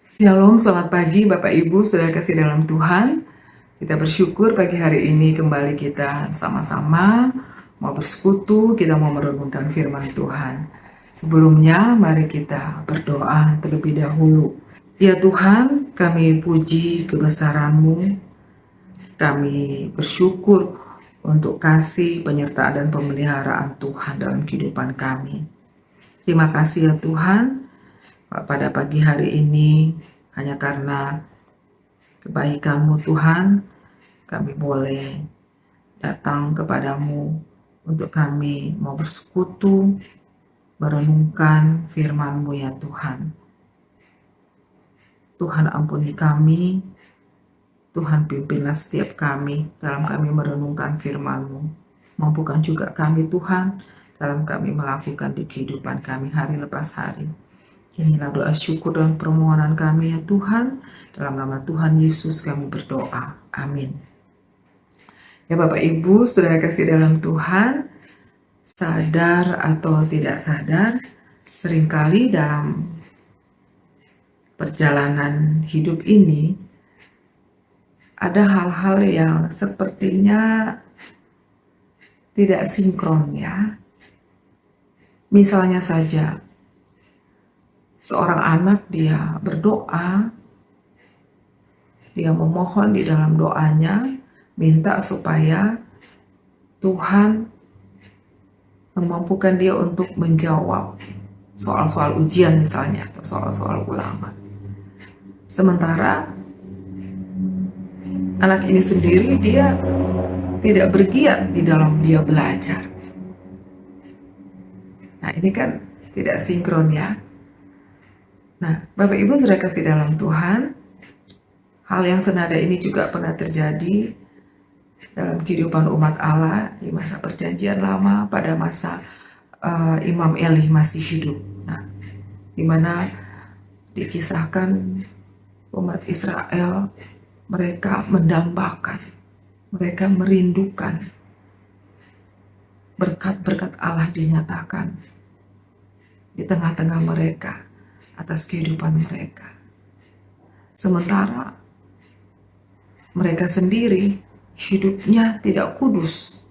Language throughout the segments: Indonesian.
Shalom, selamat pagi Bapak Ibu, saudara kasih dalam Tuhan. Kita bersyukur pagi hari ini kembali kita sama-sama mau bersekutu, kita mau merenungkan firman Tuhan. Sebelumnya, mari kita berdoa terlebih dahulu. Ya Tuhan, kami puji kebesaran-Mu, kami bersyukur untuk kasih, penyertaan, dan pemeliharaan Tuhan dalam kehidupan kami. Terima kasih ya Tuhan, pada pagi hari ini hanya karena kebaikan-Mu Tuhan, kami boleh datang kepadamu untuk kami mau bersekutu, merenungkan firman-Mu ya Tuhan. Tuhan ampuni kami, Tuhan pimpinlah setiap kami dalam kami merenungkan firman-Mu. Mampukan juga kami Tuhan dalam kami melakukan di kehidupan kami hari lepas hari. Inilah doa syukur dan permohonan kami ya Tuhan. Dalam nama Tuhan Yesus kami berdoa. Amin. Ya Bapak Ibu, saudara kasih dalam Tuhan, sadar atau tidak sadar, seringkali dalam perjalanan hidup ini, ada hal-hal yang sepertinya tidak sinkron ya. Misalnya saja, seorang anak dia berdoa, dia memohon di dalam doanya, minta supaya Tuhan memampukan dia untuk menjawab soal-soal ujian misalnya, atau soal-soal ulangan. Sementara anak ini sendiri dia tidak bergiat di dalam dia belajar. Nah ini kan tidak sinkron ya. Nah Bapak Ibu sudah kasih dalam Tuhan, hal yang senada ini juga pernah terjadi dalam kehidupan umat Allah di masa perjanjian lama pada masa Imam Eli masih hidup. Nah, di mana dikisahkan umat Israel, mereka mendambakan, mereka merindukan berkat-berkat Allah dinyatakan di tengah-tengah mereka atas kehidupan mereka. Sementara mereka sendiri hidupnya tidak kudus.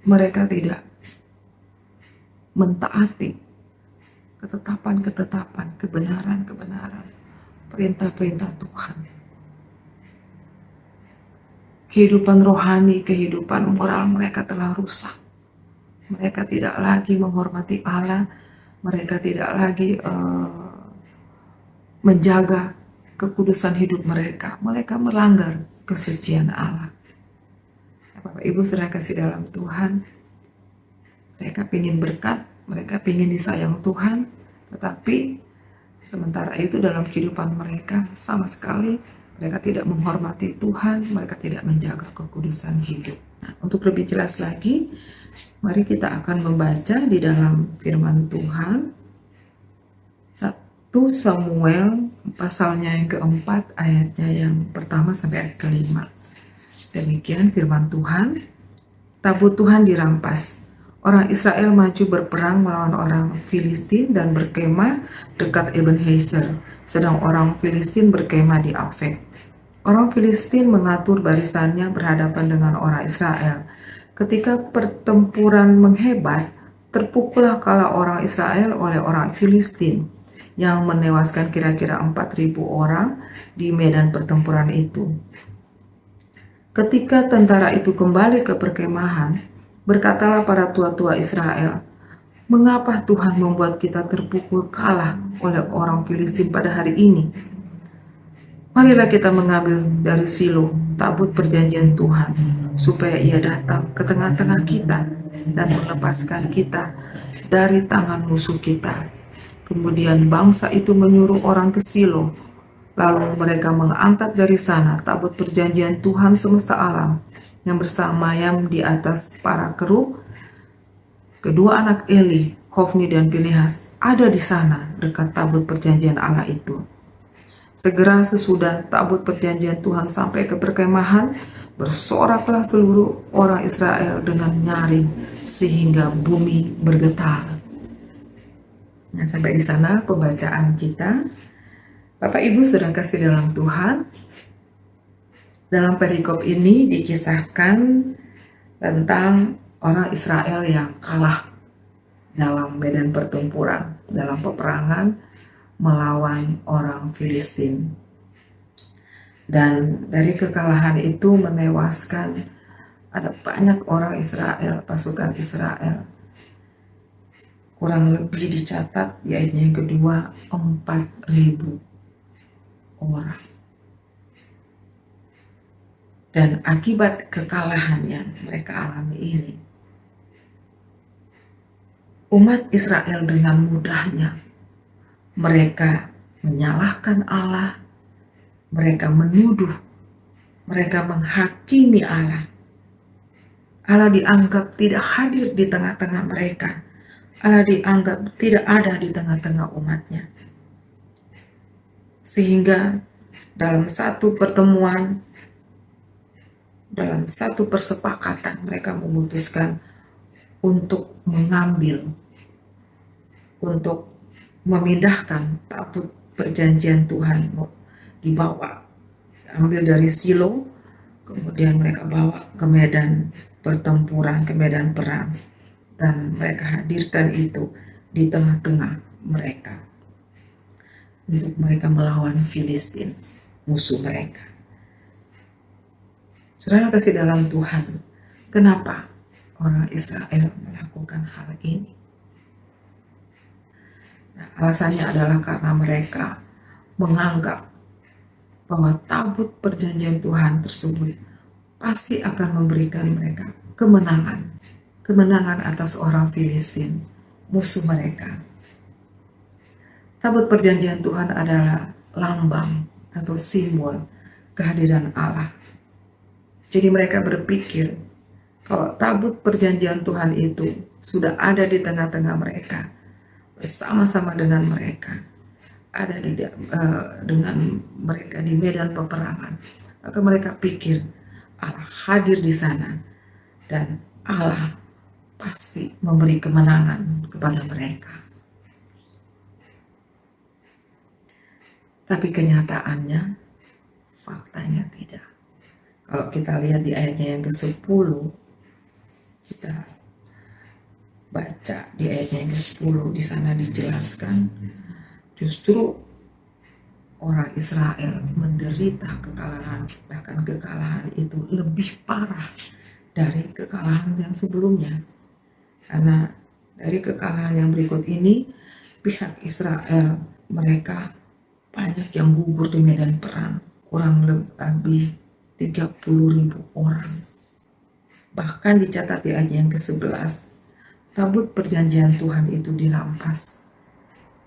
Mereka tidak mentaati ketetapan-ketetapan, kebenaran-kebenaran, perintah-perintah Tuhan. Kehidupan rohani, kehidupan moral mereka telah rusak. Mereka tidak lagi menghormati Allah, mereka tidak lagi menjaga kekudusan hidup mereka. Mereka melanggar kesucian Allah. Bapak Ibu saudara kasih dalam Tuhan, mereka ingin berkat, mereka ingin disayang Tuhan, tetapi sementara itu dalam kehidupan mereka sama sekali mereka tidak menghormati Tuhan, mereka tidak menjaga kekudusan hidup. Nah, untuk lebih jelas lagi, mari kita akan membaca di dalam firman Tuhan 1 Samuel pasalnya yang keempat, ayatnya yang pertama sampai ayat kelima. Demikian firman Tuhan. Tabut Tuhan dirampas. Orang Israel maju berperang melawan orang Filistin dan berkemah dekat Ebenezer, sedang orang Filistin berkemah di Afek. Orang Filistin mengatur barisannya berhadapan dengan orang Israel. Ketika pertempuran menghebat, terpukullah kala orang Israel oleh orang Filistin, yang menewaskan kira-kira 4.000 orang di medan pertempuran itu. Ketika tentara itu kembali ke perkemahan, berkatalah para tua-tua Israel, "Mengapa Tuhan membuat kita terpukul kalah oleh orang Filistin pada hari ini? Marilah kita mengambil dari Silo tabut perjanjian Tuhan, supaya ia datang ke tengah-tengah kita dan melepaskan kita dari tangan musuh kita." Kemudian bangsa itu menyuruh orang ke Silo. Lalu mereka mengangkat dari sana tabut perjanjian Tuhan semesta alam yang bersemayam di atas para kerub. Kedua anak Eli, Hofni dan Pinehas, ada di sana dekat tabut perjanjian Allah itu. Segera sesudah tabut perjanjian Tuhan sampai ke perkemahan, bersoraklah seluruh orang Israel dengan nyaring sehingga bumi bergetar. Nah, sampai di sana pembacaan kita. Bapak Ibu sudah kasih dalam Tuhan, dalam perikop ini dikisahkan tentang orang Israel yang kalah dalam medan pertempuran, dalam peperangan melawan orang Filistin. Dan dari kekalahan itu menewaskan ada banyak orang Israel, pasukan Israel. Kurang lebih dicatat di ayatnya yang kedua 4.000 orang. Dan akibat kekalahan yang mereka alami ini, umat Israel dengan mudahnya mereka menyalahkan Allah, mereka menuduh, mereka menghakimi Allah. Allah dianggap tidak hadir di tengah-tengah mereka. Allah dianggap tidak ada di tengah-tengah umatnya. Sehingga dalam satu pertemuan, dalam satu persepakatan mereka memutuskan untuk mengambil, untuk memindahkan tabut perjanjian Tuhan, dibawa, ambil dari Silo, kemudian mereka bawa ke medan pertempuran, ke medan perang, dan mereka hadirkan itu di tengah-tengah mereka untuk mereka melawan Filistin, musuh mereka. Saudara kasih dalam Tuhan, kenapa orang Israel melakukan hal ini? Nah, alasannya adalah karena mereka menganggap bahwa tabut perjanjian Tuhan tersebut pasti akan memberikan mereka kemenangan atas orang Filistin, musuh mereka. Tabut perjanjian Tuhan adalah lambang atau simbol kehadiran Allah. Jadi mereka berpikir kalau tabut perjanjian Tuhan itu sudah ada di tengah-tengah mereka, bersama-sama dengan mereka, ada dengan mereka di medan peperangan, maka mereka pikir Allah hadir di sana dan Allah pasti memberi kemenangan kepada mereka. Tapi kenyataannya, faktanya tidak. Kalau kita lihat di ayatnya yang ke-10, kita baca di ayatnya yang ke-10, di sana dijelaskan justru orang Israel menderita kekalahan, bahkan kekalahan itu lebih parah dari kekalahan yang sebelumnya. Karena dari kekalahan yang berikut ini, pihak Israel mereka banyak yang gugur di medan perang, kurang lebih 30.000 orang. Bahkan dicatat di ayat yang ke-11, tabut perjanjian Tuhan itu dirampas.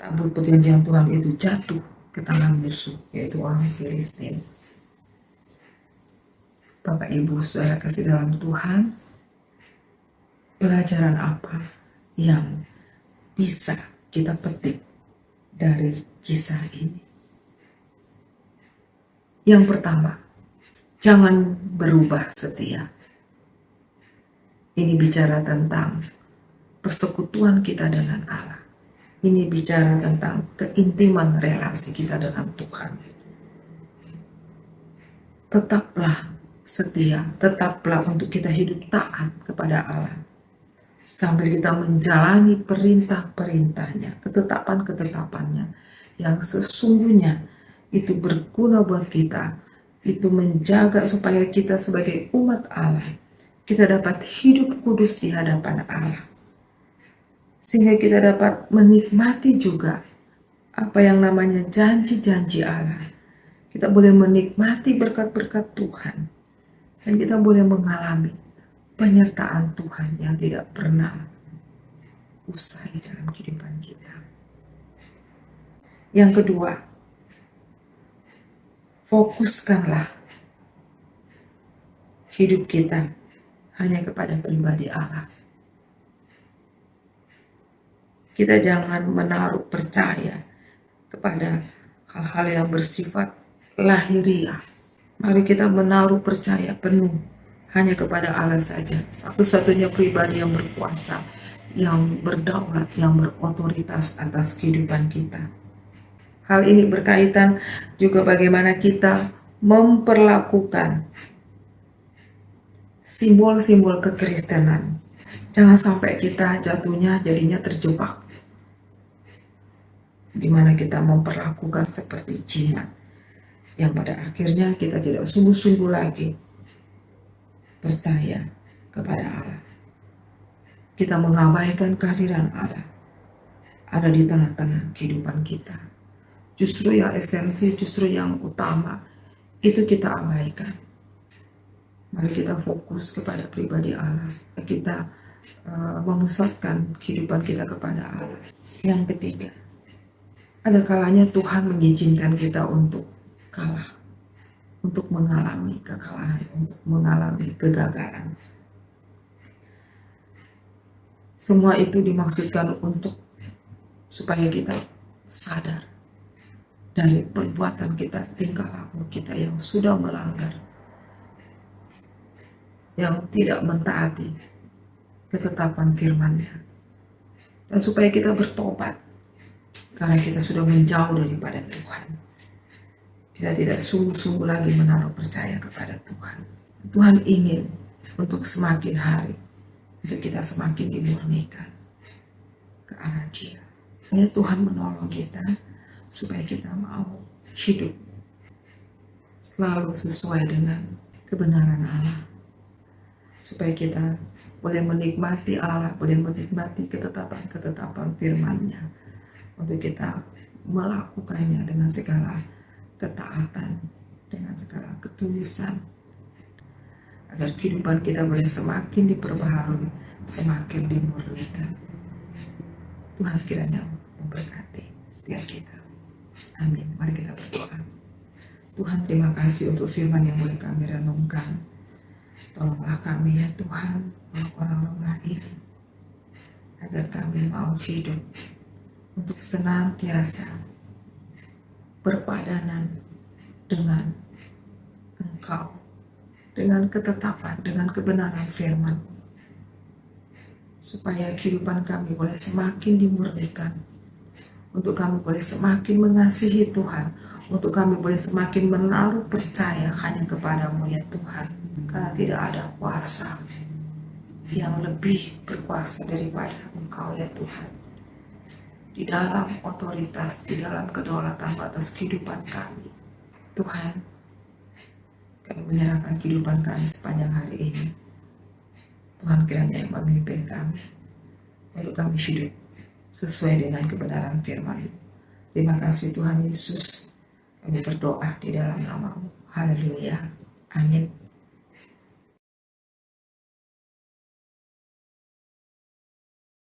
Tabut perjanjian Tuhan itu jatuh ke tangan musuh, yaitu orang Filistin. Bapak Ibu saudara kasih dalam Tuhan, pelajaran apa yang bisa kita petik dari kisah ini? Yang pertama, jangan berubah setia. Ini bicara tentang persekutuan kita dengan Allah. Ini bicara tentang keintiman relasi kita dengan Tuhan. Tetaplah setia, tetaplah untuk kita hidup taat kepada Allah. Sambil kita menjalani perintah-perintahnya, ketetapan-ketetapannya yang sesungguhnya itu berguna buat kita, itu menjaga supaya kita sebagai umat Allah, kita dapat hidup kudus di hadapan Allah. Sehingga kita dapat menikmati juga apa yang namanya janji-janji Allah. Kita boleh menikmati berkat-berkat Tuhan. Dan kita boleh mengalami penyertaan Tuhan yang tidak pernah usai dalam kehidupan kita. Yang kedua, fokuskanlah hidup kita hanya kepada pribadi Allah. Kita jangan menaruh percaya kepada hal-hal yang bersifat lahiriah. Mari kita menaruh percaya penuh hanya kepada Allah saja, satu-satunya pribadi yang berkuasa, yang berdaulat, yang berotoritas atas kehidupan kita. Hal ini berkaitan juga bagaimana kita memperlakukan simbol-simbol kekristenan. Jangan sampai kita jatuhnya jadinya terjebak, di mana kita memperlakukan seperti jimat, yang pada akhirnya kita tidak sungguh-sungguh lagi percaya kepada Allah. Kita mengabaikan kehadiran Allah ada di tengah-tengah kehidupan kita. Justru yang esensi, justru yang utama, itu kita abaikan. Mari kita fokus kepada pribadi Allah. Kita memusatkan kehidupan kita kepada Allah. Yang ketiga, ada kalanya Tuhan mengizinkan kita untuk kalah, untuk mengalami kekalahan, untuk mengalami kegagalan. Semua itu dimaksudkan untuk supaya kita sadar dari perbuatan kita, tingkah laku kita yang sudah melanggar, yang tidak mentaati ketetapan firman-Nya, dan supaya kita bertobat karena kita sudah menjauh daripada Tuhan. Kita tidak sungguh-sungguh lagi menaruh percaya kepada Tuhan. Tuhan ingin untuk semakin hari untuk kita semakin dimurnikan ke arah Dia. Ya, Tuhan menolong kita supaya kita mau hidup selalu sesuai dengan kebenaran Allah, supaya kita boleh menikmati Allah, boleh menikmati ketetapan-ketetapan firman-Nya, untuk kita melakukannya dengan segala ketaatan, dengan segala ketulusan, agar kehidupan kita boleh semakin diperbaharui, semakin dimurnikan. Tuhan kiranya memberkati setiap kita. Amin. Mari kita berdoa. Tuhan, terima kasih untuk firman yang boleh kami renungkan. Tolonglah kami ya Tuhan, orang-orang lemah ini, agar kami mau hidup untuk senantiasa berpadanan dengan Engkau, dengan ketetapan, dengan kebenaran firman, supaya kehidupan kami boleh semakin dimurnikan, untuk kami boleh semakin mengasihi Tuhan, untuk kami boleh semakin menaruh percaya hanya kepadamu ya Tuhan, karena tidak ada kuasa yang lebih berkuasa daripada Engkau ya Tuhan, di dalam otoritas, di dalam kedaulatan atas kehidupan kami. Tuhan, kami menyerahkan kehidupan kami sepanjang hari ini. Tuhan kiranya yang memimpin kami, untuk kami hidup sesuai dengan kebenaran firman. Terima kasih Tuhan Yesus. Kami berdoa di dalam nama-Mu. Haleluya. Amin.